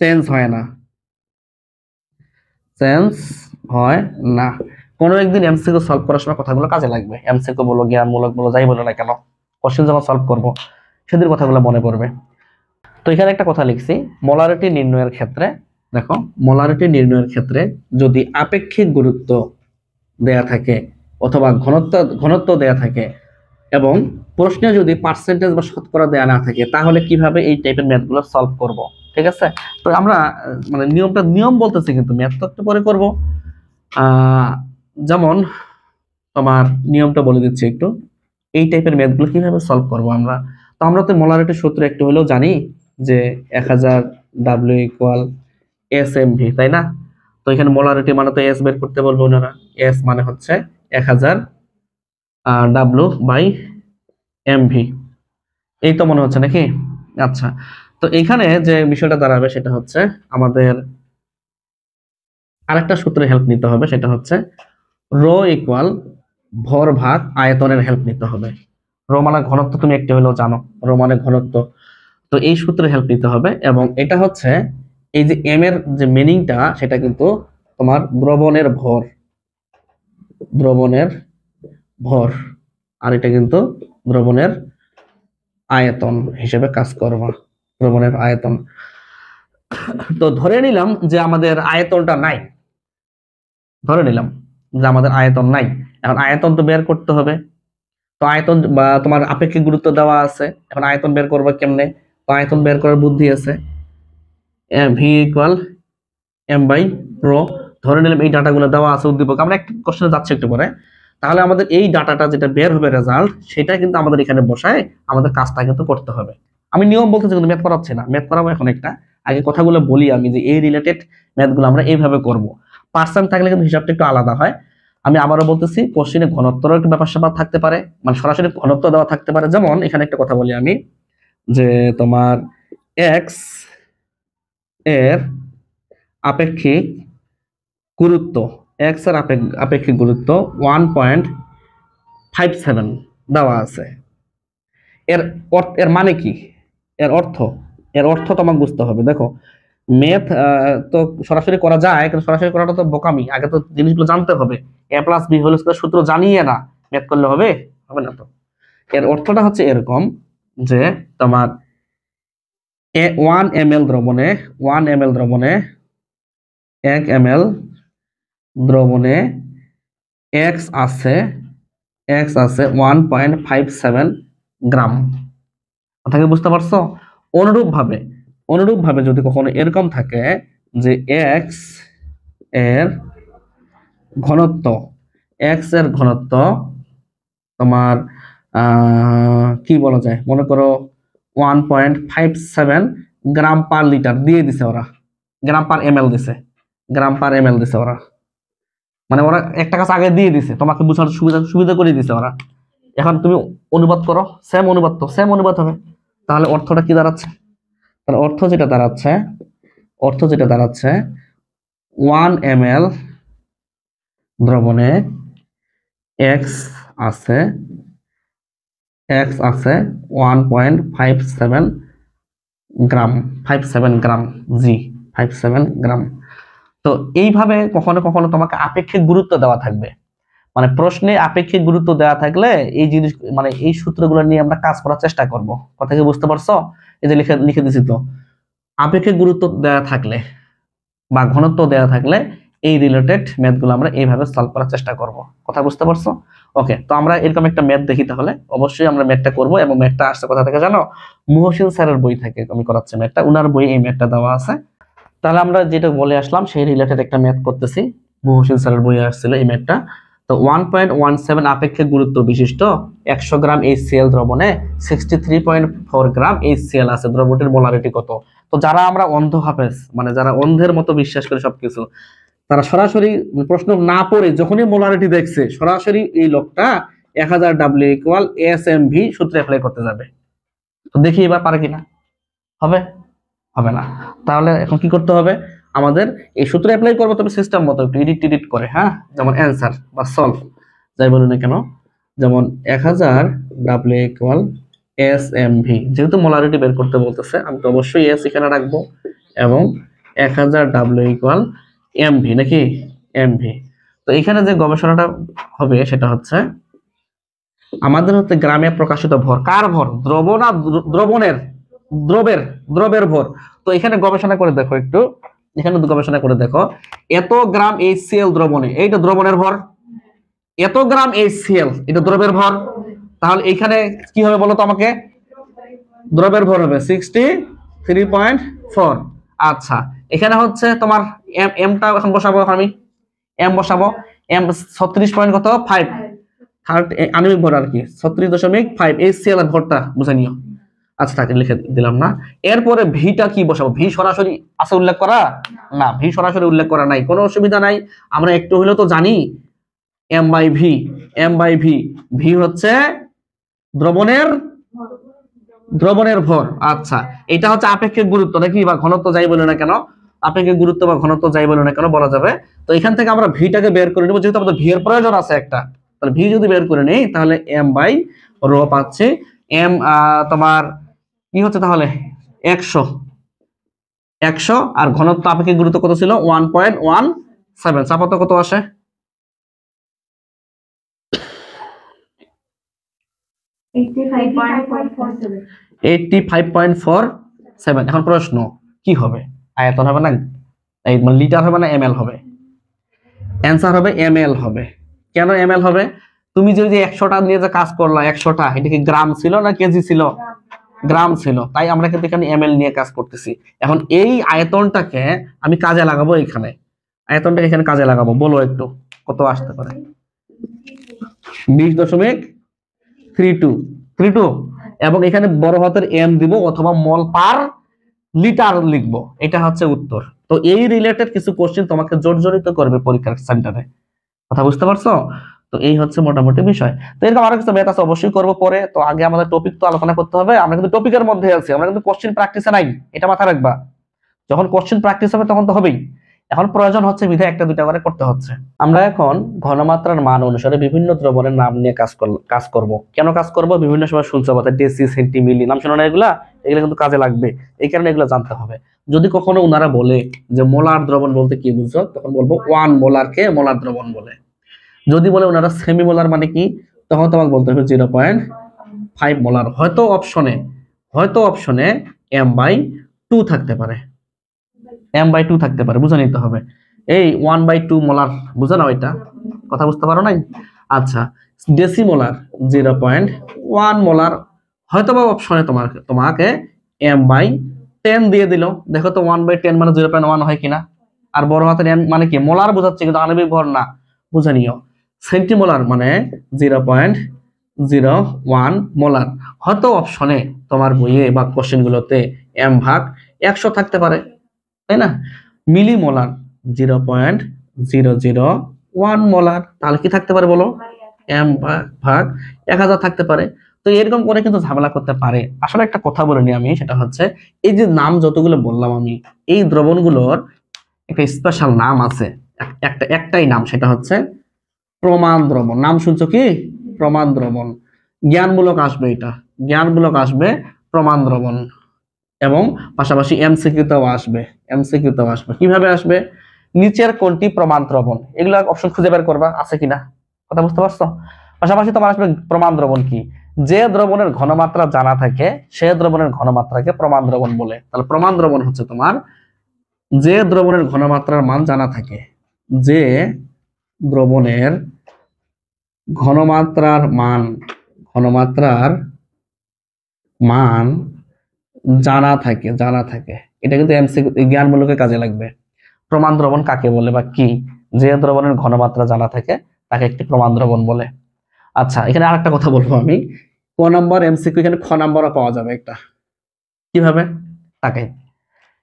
চেঞ্জ হয় না। কোনো একদিন এমসিকিউ সলভ করার সময় কথাগুলো কাজে লাগবে, এমসিকিউ বলো, জ্ঞানমূলক বলো, যাই বলো না কেন, কোশ্চেন যখন সলভ করবো সেদিন কথাগুলো মনে পড়বে। তো এখানে একটা কথা লিখছি, মোলারিটি নির্ণয়ের ক্ষেত্রে দেখো, যদি আপেক্ষিক গুরুত্ব দেয়া থাকে অথবা ঘনত্ব দেয়া থাকে এবং প্রশ্নে যদি পার্সেন্টেজ বা শতকরা দেয়া না থাকে, তাহলে কিভাবে এই টাইপের ম্যাথগুলো সলভ করব, ঠিক আছে? তো আমরা মানে নিয়ম বলতেছি, কিন্তু ম্যাথ তো একটু পরে করবো। যেমন তোমার নিয়মটা বলে দিচ্ছি একটু, এই টাইপের ম্যাথগুলো কিভাবে সলভ করব আমরা। তো আমরা তো মোলারিটির সূত্র একটু হলেও জানি, যে 1000 W = SMV, তাই না? তো এখানে মোলারিটি মানে তো এস বের করতে বলবো ওনারা, এস মানে হচ্ছে 1000 W/MV, এই তো মনে হচ্ছে নাকি? আচ্ছা, তো এখানে যে বিষয়টা দাঁড়াবে সেটা হচ্ছে আমাদের আরেকটা সূত্রের হেল্প নিতে হবে, সেটা হচ্ছে রো ইকুয়াল ভর ভাগ আয়তনের হেল্প নিতে হবে। রো মানে ঘনত্ব, তুমি একটু হলেও জানো, রো মানে ঘনত্ব। তো এই সূত্রের হেল্প নিতে হবে, এবং এটা হচ্ছে এই যে এম এর যে মিনিংটা, সেটা কিন্তু তোমার দ্রবণের ভর, আর এটা কিন্তু দ্রবণের আয়তন হিসেবে কাজ করবে, দ্রবণের আয়তন। তো ধরে নিলাম যে আমাদের আয়তনটা নাই, এখন আয়তন তো বের করতে হবে। তো আয়তন বা তোমার আপেক্ষিক গুরুত্ব দেওয়া আছে, এখন আয়তন বের করবে কেমনে? তো আয়তন বের করার বুদ্ধি আছে, ভি ইকুয়াল m/ρ। ধরে নিলাম এই ডাটাগুলো দেওয়া আছে উদ্দীপক, আমরা একটা কোশ্চেনে যাচ্ছি একটু পরে। তাহলে আমাদের এই ডাটাটা যেটা বের হবে রেজাল্ট, সেটা কিন্তু আমাদের এখানে বসায় আমাদের কাজটা কিন্তু করতে হবে। আমি নিয়ম বলতেছি, কিন্তু ম্যাথ করাচ্ছি না, ম্যাথ করাবো এখন একটা। আগে কথাগুলো বলি আমি, যে এই রিলেটেড ম্যাথগুলো আমরা এইভাবে করব। পার্সেন্ট থাকলে কিন্তু হিসাবটা একটু আলাদা হয়। আমি আবারও বলতেছি, কোশ্চেনে ঘনত্বরও একটু ব্যাপার স্যাপার থাকতে পারে, মানে সরাসরি ঘনত্ব দেওয়া থাকতে পারে। যেমন এখানে একটা কথা বলি আমি, যে তোমার এক্স এর আপেক্ষিক গুরুত্ব, এক্স এর আপেক্ষিক গুরুত্ব 1.57 দেওয়া আছে। এর মানে কি? এর অর্থ তোমাকে বুঝতে হবে। দেখো, ম্যাথ তো সরাসরি করা যায়, কিন্তু সরাসরি করাটা তো বোকামি, আগে তো জিনিসগুলো জানতে হবে। a+b² সূত্র জানিয়ে না ম্যাথ করলে হবে না তো। এর অর্থটা হচ্ছে এরকম, যে তোমার 1 ml দ্রবণে 1 ml দ্রবণে এক্স আছে 1.57 গ্রাম। কথাকে বুঝতে পারছো? অনুরূপ ভাবে যদি কখনো এরকম থাকে যে এক্স এর ঘনত্ব তোমার কি বলা যায়, মনে করো 1.57 গ্রাম পার লিটার দিয়ে দিছে ওরা, গ্রাম পার এমএল দিছে ওরা, মানে ওরা একটা কাজ আগে দিয়ে দিছে, তোমাকে বুঝার সুবিধা করে দিছে ওরা। এখন তুমি অনুবাদ করো, সেম অনুবাদ, তো সেম অনুবাদ হবে। তাহলে অর্থটা কি দাঁড়াচ্ছে? তাহলে অর্থ যেটা দাঁড়াচ্ছে 1 ml দ্রবণে এক্স আছে 1.57 গ্রাম, 57 গ্রাম, জি 57 গ্রাম। তো এইভাবে কখনো কখনো তোমাকে আপেক্ষিক গুরুত্ব দেওয়া থাকবে, মানে প্রশ্নে আপেক্ষিক গুরুত্ব দেওয়া থাকলে এই জিনিস, মানে এই সূত্রগুলো নিয়ে আমরা কাজ করার চেষ্টা করব। কথা কি বুঝতে পারছো? এই যে লিখে লিখে দিছি তো, আপেক্ষিক গুরুত্ব দেওয়া থাকলে বা ঘনত্ব দেওয়া থাকলে এই রিলেটেড ম্যাথগুলো আমরা এইভাবে সলভ করার চেষ্টা করব। কথা বুঝতে পারছো? ওকে, তো আমরা এরকম একটা ম্যাথ দেখি, তাহলে অবশ্যই আমরা ম্যাথটা করব। এবং ম্যাথটা আসছে কোথা থেকে জানো? মুহসিন স্যারের বই থেকে আমি করাচ্ছি ম্যাথটা, উনার বই এই ম্যাথটা দেওয়া আছে। তাহলে আমরা যেটা বলে আসলাম সেই রিলেটেড একটা ম্যাথ করতেছি, মুহসিন স্যারের বইয়ে আসছিল এই ম্যাথটা। তো 1.17 আপেক্ষিক গুরুত্ব বিশিষ্ট 100 গ্রাম HCl দ্রবণে 63.4 গ্রাম HCl আছে, দ্রবণটির মোলারিটি কত? তো যারা আমরা অন্ধ হাফেজ, মানে যারা অন্ধের মতো বিশ্বাস করে সবকিছু, তারা সরাসরি প্রশ্ন না পড়ে যখনই মোলারিটি দেখছে সরাসরি এই লোকটা 1000 W ইকুয়াল SMV সূত্রে অ্যাপ্লাই করতে যাবে। তো দেখি এবার পারে কিনা। হবে? হবে না। তাহলে এখন কি করতে হবে? আমাদের এই সূত্র অ্যাপ্লাই করবো, তবে সিস্টেম মতো একটু এডিট করে, হ্যাঁ, যেমন অ্যান্সার বা সলভ যাই বলুন না কেন, যেমন 1000 W ইকুয়াল SMV, যেহেতু মোলারিটি বের করতে বলতেছে আমি তো অবশ্যই এস এখানে রাখবো, এবং 1000 W ইকুয়াল MV, নাকি MV। তো এখানে যে গবেষণাটা হবে সেটা হচ্ছে আমাদের হচ্ছে গ্রামে প্রকাশিত ভর, কার ভর? দ্রবণের, দ্রবের ভর। তো এখানে গবেষণা করে দেখো একটু, এখানে গবেষণা করে দেখো, এত গ্রাম HCl দ্রবণে, এইটা দ্রবণের ভর, এত গ্রাম HCl এটা দ্রবের ভর। তাহলে এখানে কি হবে বলো তো আমাকে? দ্রবের ভর হবে 63.4। আচ্ছা, এখানে হচ্ছে তোমার এমটা এখন বসাবো, আমি এম বসাবো, এম 36.5 আণবিক ভর আর কি, 36.5 HCl এর ভরটা বুঝে নিও। আচ্ছা তাকে লিখে দিলাম না। এরপরে ভিটা কি বসাবো? ভি সরাসরি আছে উল্লেখ করা? না, ভি সরাসরি উল্লেখ করা নাই, কোনো অসুবিধা নাই, আমরা একটু হলেও তো জানি এম বাই ভি, ভি হচ্ছে দ্রবণের ভর। আচ্ছা, এটা হচ্ছে আপেক্ষিক গুরুত্ব নাকি, বা ঘনত্ব যাই বলে না কেন, আপেক্ষিক গুরুত্ব বা ঘনত্ব যাই বলে না কেন বলা যাবে। তো এখান থেকে আমরা ভিটাকে বের করে নেব, যেহেতু আমাদের ভি এর প্রয়োজন আছে একটা, তাহলে ভি যদি বের করে নেই তাহলে এম বাই রো পাচ্ছি, এম তোমার কি হচ্ছে তাহলে 100, আর ঘনত্ব আপেক্ষিক গুরুত্ব কত ছিল? 1.17। চাপাত কত আসে? 85.47। এখন প্রশ্ন কি হবে? আয়তন হবে না, এই মানে লিটার হবে না এমএল হবে? অ্যান্সার হবে এমএল হবে। কেন এমএল হবে? তুমি যে 100টা নিয়ে যে কাজ করলা, 100টা এটা কি গ্রাম ছিল না কেজি ছিল? গ্রাম ছিল, তাই আমরা কিন্তু এখানে এমএল নিয়ে কাজ করতেছি। এখন এই আয়তনটাকে আমি কাজে লাগাবো, এখানে আয়তনটাকে এখানে কাজে লাগাবো, বলো একটু কত আসতে পারে? 20.32 এবং এখানে বড় হাতের এম দিব অথবা মল পার লিটার লিখবো, এটা হচ্ছে উত্তর। তো এই রিলেটেড কিছু কোশ্চেন তোমাকে জর্জরিত করবে পরীক্ষার সেন্টারে। কথা বুঝতে পারছো? তো এই হচ্ছে মোটামুটি বিষয়। তো এরকম আরো কিছু ম্যাথ আছে, অবশ্যই করবো পরে। তো আগে আমাদের টপিক তো আলোচনা করতে হবে, আমরা কিন্তু টপিকের মধ্যে আছি, আমরা কিন্তু কোশ্চেন প্র্যাকটিসে নাই, এটা মাথায় রাখবা। যখন কোশ্চেন প্র্যাকটিস হবে তখন তো হবেই, এখন প্রয়োজন হচ্ছে বিধায় একটা দুইটা করে করতে হচ্ছে। আমরা এখন ঘনমাত্রার মান অনুসারে বিভিন্ন দ্রবণের নাম নিয়ে কাজ করব। কেন কাজ করব? বিভিন্ন সময় শুনছো কথা ডেসি, সেন্টি, মিলি, নাম শোনো না? এগুলো কিন্তু কাজে লাগবে, এই কারণে এগুলো জানতে হবে। যদি কখনো ওনারা বলে যে মোলার দ্রবণ বলতে কি বুঝছো, তখন বলবো 1 মোলারকে মোলার দ্রবণ বলে। যদি বলে ওনারা সেমি মোলার মানে কি, তখন তোমাকে বলতে হবে 0.5 মোলার। হয়তো অপশনে m/2 থাকতে পারে, m/2 থাকতে পারে, বুঝে নিতে হবে। এই 1/2 মোলার বুঝো না? ওইটা কথা বুঝতে পারো নাই? আচ্ছা, ডেসিমোলার 0.1 মোলার, হয়তো বা অপশনে তোমাকে m/10 দিয়ে দিল। দেখো তো 1/10 মানে 0.1 হয় কিনা। আর বড় হাতের m মানে কি? মোলার বোঝাচ্ছে, কিন্তু আণবিক ভর না, বুঝে নিও। সেন্টিমোলার মানে 0.01 মোলার। হয়তো অপশনে তোমার বইয়ে বা কোশ্চেন গুলোতে m/100 থাকতে পারে, তাই না? মিলিমোলার 0.001 মোলার, তাহলে কি থাকতে পারে বলো? m ভাগ 1000 থাকতে পারে। তো এরকম করে কিন্তু ঝামেলা করতে পারে। আসলে একটা কথা বলিনি আমি, সেটা হচ্ছে এই যে নাম যতগুলো বললাম আমি, এই দ্রবণগুলোর একটা স্পেশাল নাম আছে, একটাই নাম, সেটা হচ্ছে প্রমাণ দ্রবণ। নাম শুনছো কি? প্রমাণ দ্রবণ। জ্ঞানমূলক আসবে, এটা জ্ঞানমূলক আসবে প্রমাণ দ্রবণ, এবং পাশাপাশি এমসিকিউতেও আসবে। এমসিকিউতেও আসবে। কিভাবে আসবে? নিচের কোনটি প্রমাণ দ্রবণ, এগুলো অপশন খুঁজে বের করবা আছে কিনা। কথা বুঝতে পারছো? পাশাপাশি তোমার আসবে প্রমাণ দ্রবণ কি, যে দ্রবণের ঘনমাত্রা জানা থাকে সে দ্রবণের ঘনমাত্রাকে প্রমাণ দ্রবণ বলে। তাহলে প্রমাণ দ্রবণ হচ্ছে তোমার যে দ্রবণের ঘনমাত্রার মান জানা থাকে, যে দ্রবণের ঘনমাত্রার মান, ঘনমাত্রার মান জানা থাকে, জানা থাকে। এটা কিন্তু এমসিকিউ জ্ঞানমূলকের কাজে লাগবে। প্রমাণ দ্রবণ কাকে বলে বা কি? যে দ্রবণের ঘনমাত্রা জানা থাকে তাকে একটি প্রমাণ দ্রবণ বলে। আচ্ছা, এখানে আরেকটা কথা বলবো আমি, ক নাম্বার এমসিকিউ এখানে খ নাম্বারও পাওয়া যাবে একটা। কিভাবে? তাকে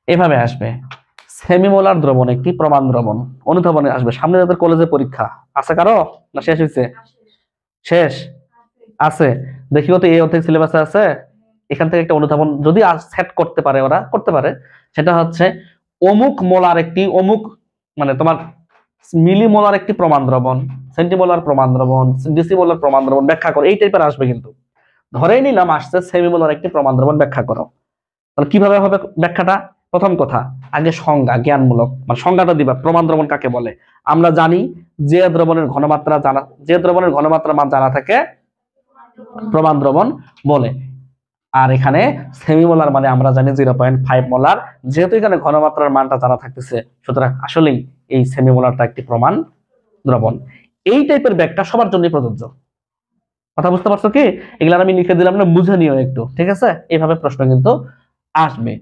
এভাবে আসবে, সেমিমোলার দ্রবণ একটি প্রমাণ দ্রবণ। অনুধাবনে আসবে। সামনে যাদের কলেজে পরীক্ষা আছে কারো, না শেষ হয়েছে? শেষ আছে। দেখিও তো এই অর্ধেক সিলেবাসে আছে। এখান থেকে একটা অনুধাবন যদি সেট করতে পারে, ওরা করতে পারে, সেটা হচ্ছে অমুক মোলার একটি, অমুক মানে তোমার মিলিমোলার একটি প্রমাণ দ্রবণ, সেন্টিমোলার প্রমাণ দ্রবণ, ডিসিমোলার প্রমাণ দ্রবণ ব্যাখ্যা করো, এই টাইপের আসবে। কিন্তু ধরেই নিলাম আসছে সেমিমোলার একটি প্রমাণ দ্রবণ ব্যাখ্যা করো, তাহলে কিভাবে হবে ব্যাখ্যাটা? প্রথম কথা, আগে সংজ্ঞা, জ্ঞানমূলক মানে সংজ্ঞাটা দিবা, প্রমাণ দ্রবণ কাকে বলে। আমরা জানি যে দ্রবণের ঘনমাত্রা জানা, যে দ্রবণের ঘনমাত্রা মান জানা থাকে প্রমাণ দ্রবণ বলে। আর এখানে সেমিমোলার মানে আমরা জানি 0.5 মোলার, যেহেতু এখানে ঘনমাত্রার মানটা জানা থাকতেছে, সুতরাং আসলেই এই সেমিমোলারটা একটি প্রমাণ দ্রবণ। এই টাইপের ব্যাখ্যা সবার জন্য প্রযোজ্য। কথা বুঝতে পারছো কি? এগুলো আমি লিখে দিলাম, না বুঝে নিও একটু, ঠিক আছে? এইভাবে প্রশ্ন কিন্তু আসবে।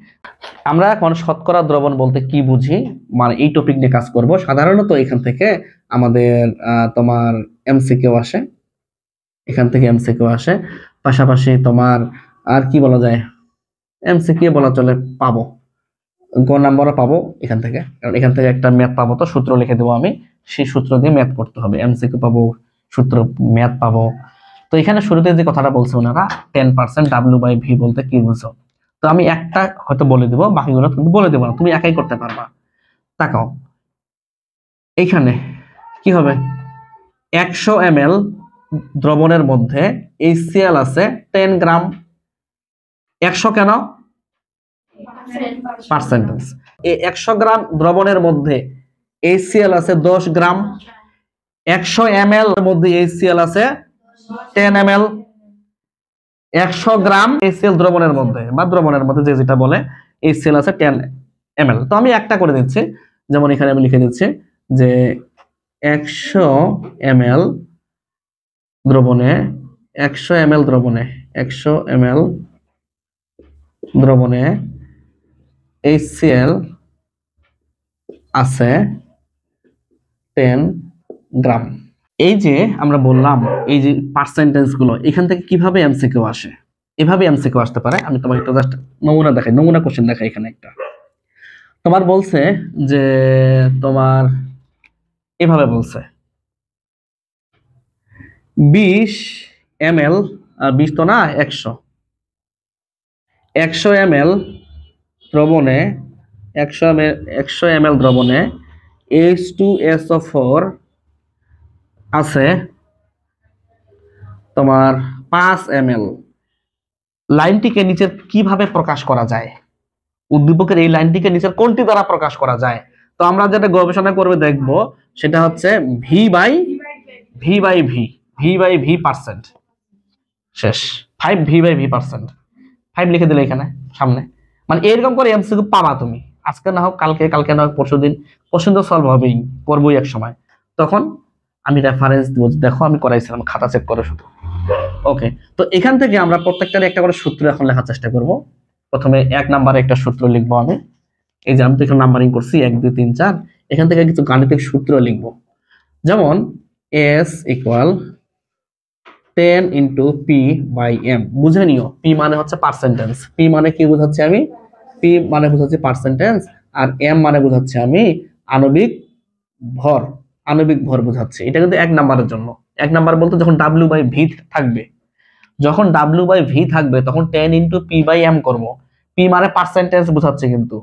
আমরা এখন শতকরা দ্রবণ বলতে কি বুঝি, মানে এই টপিক নিয়ে কাজ করব। সাধারণত এখান থেকে আমাদের তোমার এমসিকিউ আসে, এখান থেকে এমসিকিউ আসে। পাশাপাশি তোমার আর কি বলা যায়, এমসিকিউ বলা চলে, পাবো গ নাম্বারও পাবো এখান থেকে, কারণ এখান থেকে একটা ম্যাথ পাবো, তো সূত্র লিখে দেবো আমি, সেই সূত্র দিয়ে ম্যাথ করতে হবে। এমসিকিউ পাবো, সূত্র, ম্যাথ পাবো। তো এখানে শুরুতে যে কথাটা বলছে ওনারা 10% W/V বলতে কি বুঝো, তো আমি একটা হয়তো বলে দিব, বাকিগুলো কিন্তু বলে দেবো না, তুমি একাই করতে পারবা। তাকাও এইখানে কি হবে, 100 ml দ্রবণের মধ্যে HCl আছে 10 গ্রাম। 100 কেন? পার্সেন্টেজ। এই 100 গ্রাম দ্রবণের মধ্যে HCl আছে 10 গ্রাম। 100 ml এর মধ্যে HCl আছে 10 ml। 100 গ্রাম HCl দ্রবণের মধ্যে বা দ্রবণের মধ্যে যে যেটা বলে HCl আছে 10 ml। তো আমি একটা করে দিচ্ছি, যেমন এখানে আমি লিখে দিচ্ছি যে 100 ml দ্রবণে, 100 ml দ্রবণে, 100 ml দ্রবণে HCl আছে 10 গ্রাম। এই যে আমরা বললাম, এই যে পার্সেন্টেজ গুলো এখান থেকে কিভাবে এমসিকিউ আসে, এভাবে এমসিকিউ আসতে পারে। আমি তোমাকে একটু জাস্ট নমুনা দেখাই, নমুনা কোশ্চেন দেখাই। এখানে একটা তোমার বলছে যে তোমার এভাবে বলছে 20 ml, 20 তো না 100 ml দ্রবণে, 100 ml দ্রবণে H2SO4 আছে তোমার 5 ml। লাইনটিকে নিচের কিভাবে প্রকাশ করা যায়, উদ্দীপকের এই লাইনটিকে নিচের কোনটি দ্বারা প্রকাশ করা যায়? তো আমরা যেটা গবেষণা করবে দেখব সেটা হচ্ছে V/V পার্সেন্ট। শেষ। 5 V/V%, 5 লিখে দিলে এখানে সামনে। মানে এরকম করে এমসিকিউ পাবা তুমি, আজকে না হোক কালকে, কালকে না হোক পরশুদিন। কোশ্চেন তো সলভ হবেই, করবোই এক সময়। তখন আমি রেফারেন্স দিব, দেখো আমি করাইছিলাম, খাতা চেক করে শুধু। ওকে, তো এখান থেকে আমরা প্রত্যেকটার একটা করে সূত্র এখন লেখার চেষ্টা করব। প্রথমে 1 নম্বরে একটা সূত্র লিখবো আমি। এই যে আমি তো এখানে নাম্বারিং করছি 1 2 3 4, এখান থেকে কিছু গাণিতিক সূত্র লিখবো। যেমন S = 10 × P/M। বুঝে নিও, P মানে হচ্ছে পার্সেন্টেজ। P মানে কি বোঝাচ্ছি আমি? P মানে বোঝাচ্ছি পার্সেন্টেজ, আর M মানে বোঝাচ্ছি আমি আণবিক ভর। আণবিক ভর বোঝাচ্ছি। এটা কিন্তু 1 নম্বরের জন্য, এক নাম্বার বলতে যখন W/V থাকবে, যখন W/V থাকবে তখন 10 × P/M করব। P মানে পার্সেন্টেজ বোঝাচ্ছে কিন্তু,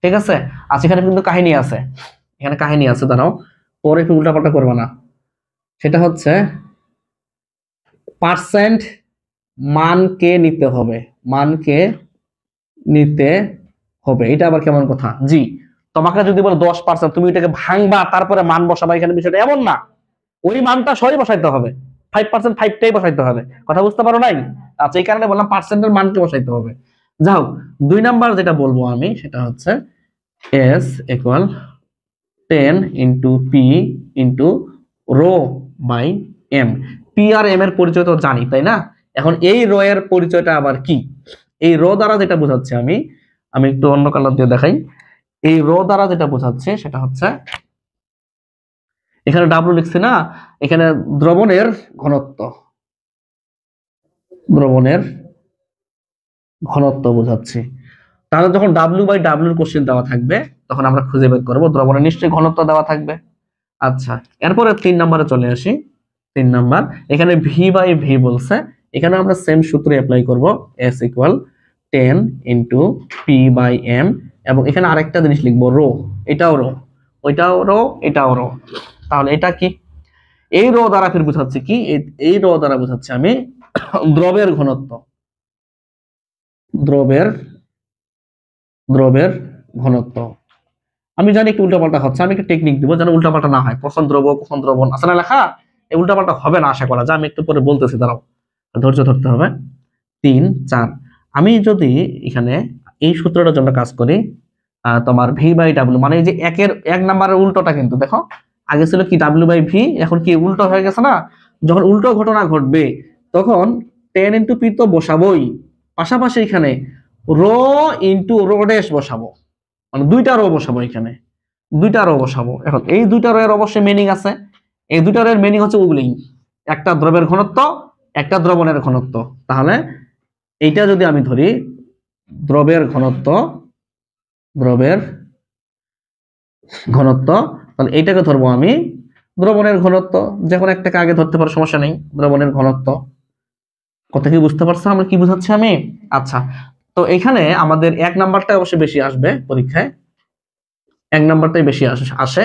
ঠিক আছে। আচ্ছা এখানে কিন্তু কাহিনী আছে, এখানে কাহিনী আছে, দাঁড়াও পরে একটু উল্টাপাল্টা করবে না। সেটা হচ্ছে পার্সেন্ট মানকে নিতে হবে, মানকে নিতে হবে, এটা আবার কেমন কথা? জি, তোমাকে যদি বলো 10%, তুমি এটাকে ভাঙবা তারপরে মান বসাবা, এখানে বিষয়টা এমন না, ওই মানটা সবই বসাইতে হবে, 5% 5টাই বসাইতে হবে, কথা বুঝতে পারো নাই? আচ্ছা এই কারণে বললাম পার্সেন্টের মানকে বসাইতে হবে। যাও 2 নাম্বার যেটা বলবো আমি সেটা হচ্ছে S = 10 × P × ρ/m। P আর M এর পরিচয় তো জানি তাই না? এখন এই রো এর পরিচয়টা আবার কি? এই রো দ্বারা যেটা বোঝাচ্ছি আমি একটু অন্য কালার দিয়ে দেখাই। এই রো দ্বারা যেটা বোঝাচ্ছে সেটা হচ্ছে, এখানে W লিখছি না, এখানে দ্রবণের ঘনত্ব, দ্রবণের ঘনত্ব বোঝাচ্ছি। তাহলে যখন W/W এর কোশ্চেন দেওয়া থাকবে তখন আমরা খুঁজে বের করব দ্রবণের নিশ্চয়ই ঘনত্ব দেওয়া থাকবে। আচ্ছা এরপরে 3 নম্বরে চলে আসি। 3 নাম্বার, এখানে V/V বলছে, এখানে আমরা সেম সূত্র অ্যাপ্লাই করব, S = 10 × P/M, এবং এখানে আরেকটা জিনিস লিখবো রো, এটাও রো, ওইটাও রো, এটাও রো। তাহলে এটা কি? এই রো দ্বারা ফির বোঝাচ্ছে কি? এই রো দ্বারা বোঝাচ্ছে আমি দ্রবের ঘনত্ব, দ্রবের ঘনত্ব। আমি জানি একটু উল্টাপাল্টা হচ্ছে, আমি একটা টেকনিক দিব যেন উল্টাপাল্টা না হয়, কখন দ্রব কখন দ্রবণ আছে না লেখা, এই উল্টাপাল্টা হবে না আশা করা যায়, আমি একটু পরে বলতেছি, দাঁড়াও ধৈর্য ধরতে হবে। 3 4, আমি যদি এখানে এই সূত্রটার জন্য কাজ করি, তোমার V/W মানে এই যে এক নাম্বারের উল্টোটা, কিন্তু দেখো আগে ছিল কি W/V, এখন কি উল্টো হয়ে গেছে না? যখন উল্টো ঘটনা ঘটবে তখন 10 × P তো বসাবোই, পাশাপাশি এখানে রো × ρ' বসাবো, মানে দুইটা রো বসাবো, এখানে দুইটা রো বসাবো। এখন এই দুইটা রো এর অবশ্যই মিনিং আছে, এই দুইটা রো এর মিনিং হচ্ছে ওগুলি, একটা দ্রবের ঘনত্ব, একটা দ্রবণের ঘনত্ব। তাহলে এইটা যদি আমি ধরি দ্রবের ঘনত্ব, তাহলে এইটাকে ধরবো আমি দ্রবণের ঘনত্ব, যে কোনো একটাকে আগে ধরতে পারো, সমস্যা নেই, দ্রবণের ঘনত্ব। কথা কি বুঝতে পারছো আমরা কি বুঝাচ্ছি আমি? আচ্ছা তো এখানে আমাদের 1 নাম্বারটা অবশ্যই বেশি আসবে পরীক্ষায়, 1 নাম্বারটাই বেশি আসে।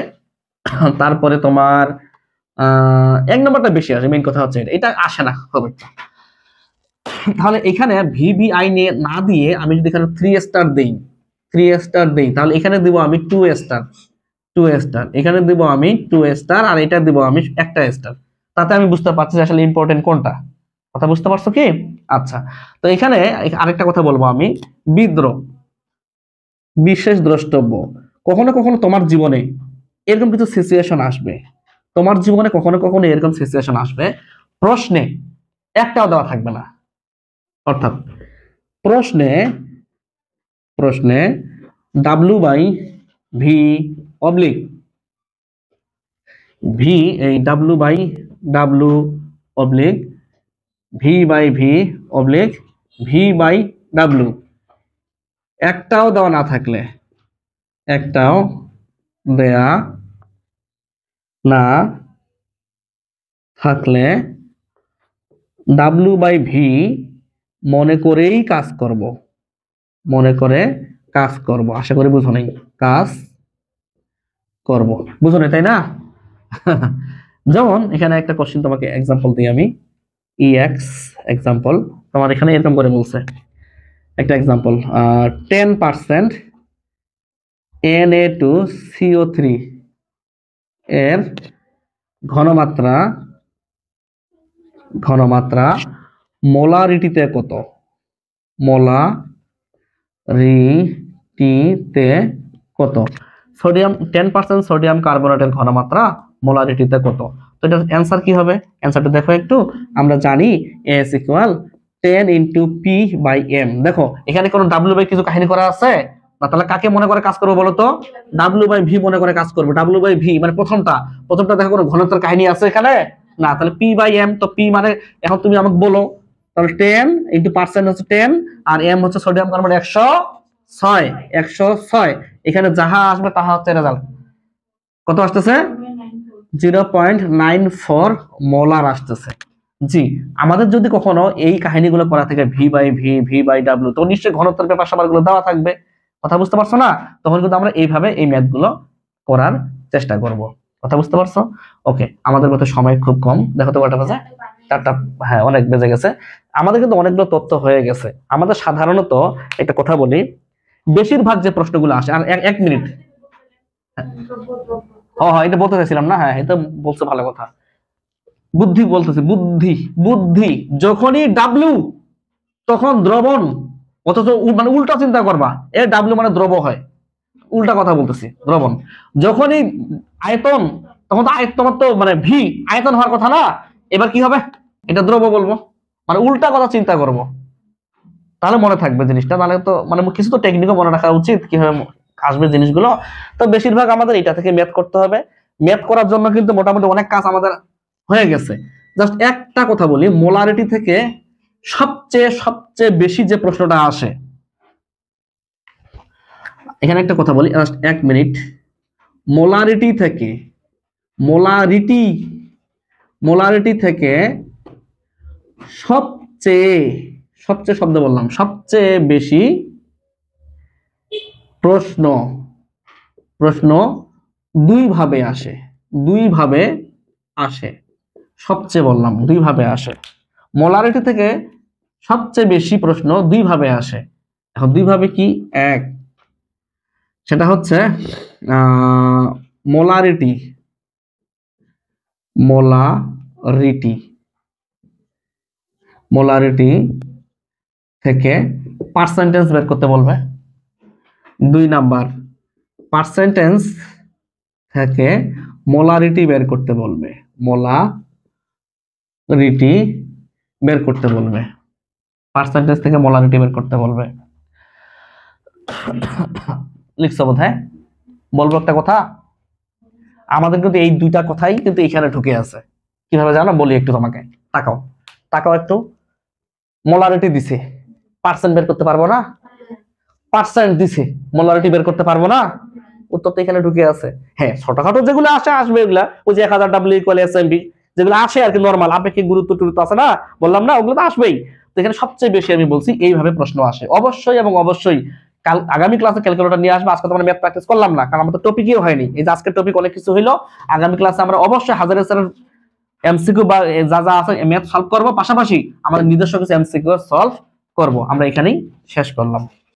তারপরে তোমার 1 নাম্বারটা বেশি আসে, মেইন কথা হচ্ছে এটা আসে না হবে। তাহলে এখানে VBI নিয়ে না দিয়ে আমি যদি এখানে 3 স্টার দেই, 3 স্টার দেই, তাহলে এখানে দিব আমি 2 স্টার, 2 স্টার, এখানে দিব আমি 2 স্টার, আর এটা দিব আমি একটা স্টার। তাতে আমি বুঝতে পারছি আসলে ইম্পর্টেন্ট কোনটা, কথা বুঝতে পারছো কি? আচ্ছা তো এখানে আরেকটা কথা বলবো আমি, বিদ্রোহ বিশেষ দ্রষ্টব্য। কখনো কখনো তোমার জীবনে এরকম কিছু সিচুয়েশন আসবে, তোমার জীবনে কখনো কখনো এরকম সিচুয়েশন আসবে, প্রশ্নে একটাও দেওয়া থাকবে না, অর্থাৎ প্রশ্নে W/V অবলিক ভি, এই W/W oblique V/V oblique V/W একটাও দেওয়া না থাকলে, একটাও দেয়া না থাকলে W/V মনে করেই কাজ করব, মনে করে কাজ করব। আশা করি বুঝো নাই, কাজ করব, বুঝো নাই তাই না? যেমন এখানে একটা কোশ্চেন তোমাকে এক্সাম্পল দিই আমি, EX এক্সাম্পল, তোমার এখানে এরকম করে বলছে একটা এক্সাম্পল, 10% Na2CO3 এর ঘনমাত্রা মোলারিটিতে কত, মোলারিটিতে কত? সোডিয়াম 10% সোডিয়াম কার্বনেটের ঘনমাত্রা মোলারিটিতে কত? তো এটা অ্যানসার কি হবে? অ্যানসারটা দেখো একটু, আমরা জানি S = 10 × P/M। দেখো এখানে কোনো W/V কিছু কাহিনী করা আছে না, তাহলে কাকে মনে করে কাজ করবো বলো তো? W/V মনে করে কাজ করবো। W/V মানে প্রথমটা দেখো কোনো ঘনত্বের কাহিনী আছে এখানে না, তাহলে P/M, তো P মানে এখন তুমি আমাকে বলো, তাহলে 10 × % হচ্ছে 10, আর M হচ্ছে সোডিয়াম কার্বনেট 106, এখানে যাহা আসবে তাহা হচ্ছে রেজাল্ট। কত আসতেছে? 0.94 মোলার আসতেছে। জি, আমাদের যদি কখনো এই কাহিনীগুলো করা থেকে V/V, V/W, তো নিশ্চয়ই ঘনত্বের ব্যাপার সবারগুলো দেওয়া থাকবে। কথা বুঝতে পারছো না? তখন কিন্তু আমরা এইভাবে এই ম্যাথগুলো করার চেষ্টা করব। কথা বুঝতে পারছো? ওকে, আমাদের মতো সময় খুব কম। দেখো তো কয়টা বাজে? 4টা। হ্যাঁ, অনেক বেজে গেছে। আমাদের কিন্তু অনেকগুলো তথ্য হয়ে গেছে। আমাদের সাধারণত একটা কথা বলি, বেশিরভাগ যে প্রশ্নগুলো আসে, আর 1 মিনিট। হ্যাঁ, এটা বলতে চাইছিলাম না। হ্যাঁ, এটা বলছে, ভালো কথা। বুদ্ধি বলতেছে, বুদ্ধি বুদ্ধি। যখনই ডাব্লিউ তখন দ্রবণ, অথচ মানে উল্টা চিন্তা করবা, এ ডাব্লিউ মানে দ্রব হয়, উল্টা কথা বলতেছি, দ্রবণ। যখনই আয়তন, তখন তো তোমার তো মানে ভি আয়তন হওয়ার কথা না, এবার কি হবে, এটা দ্রব বলবো, মানে উল্টা কথা চিন্তা করব। তাহলে মনে থাকবে জিনিসটা, তাহলে তো মানে কিছু তো টেকনিকও মনে রাখা উচিত, কিভাবে আসবে জিনিসগুলো। তো বেশিরভাগ আমাদের এটা থেকে ম্যাথ করতে হবে। ম্যাথ করার জন্য কিন্তু মোটামুটি অনেক কাজ আমাদের হয়ে গেছে। জাস্ট একটা কথা বলি, মোলারিটি থেকে সবচেয়ে সবচেয়ে বেশি যে প্রশ্নটা আসে, এখানে একটা কথা বলি, জাস্ট 1 মিনিট। মোলারিটি থেকে, মোলারিটি থেকে সবচেয়ে, সবচেয়ে শব্দ বললাম, সবচেয়ে বেশি প্রশ্ন দুই ভাবে আসে। সবচেয়ে বললাম, দুই ভাবে আসে। মোলারিটি থেকে সবচেয়ে বেশি প্রশ্ন দুই ভাবে আসে। এখন দুই ভাবে কি? এক, সেটা হচ্ছে মোলারিটি থেকে পার্সেন্টেজ বের করতে বলবে। 2 নাম্বার, পার্সেন্টেজ থেকে মোলারিটি বের করতে বলবে। পার্সেন্টেজ থেকে মোলারিটি বের করতে বলবে। লিখছো বোধহয়? বলবো একটা কথা, আমাদের কিন্তু এই দুইটা কথাই কিন্তু এখানে ঢুকে আছে। কিভাবে জানো? বলি একটু তোমাকে, তাকাও একটু। মোলারিটি দিছে, পার্সেন্ট বের করতে পারবো না? পার্সেন্ট দিছে, মোলারিটি বের করতে পারবো না? উত্তর তো এখানে ঢুকে আছে। হ্যাঁ, ছোটখাটো যেগুলো আসবে এগুলা, ওই যে 1000 W=SMB, যেগুলো আসে আর কি, নরমাল আপেক্ষিক গুরুত্ব টুরুত্ব আছে না, বললাম না, ওগুলো তো আসবেই। তো এখানে সবচেয়ে বেশি আমি বলছি এইভাবে প্রশ্ন আসে। অবশ্যই এবং অবশ্যই আগামী ক্লাসে ক্যালকুলেটর নিয়ে আসবে। আজকে তো আমরা ম্যাথ প্র্যাকটিস করলাম না, কারণ আমাদের টপিকই হয়নি। এই যে আজকের টপিক অনেক কিছু হইলো, আগামী ক্লাসে আমরা অবশ্যই হাজারের স্যারের এমসিকিউ বা যা যা আছে ম্যাথ সলভ করবো, পাশাপাশি আমাদের নিজস্ব কিছু এমসিকিউ সলভ করব। আমরা এখানেই শেষ করলাম।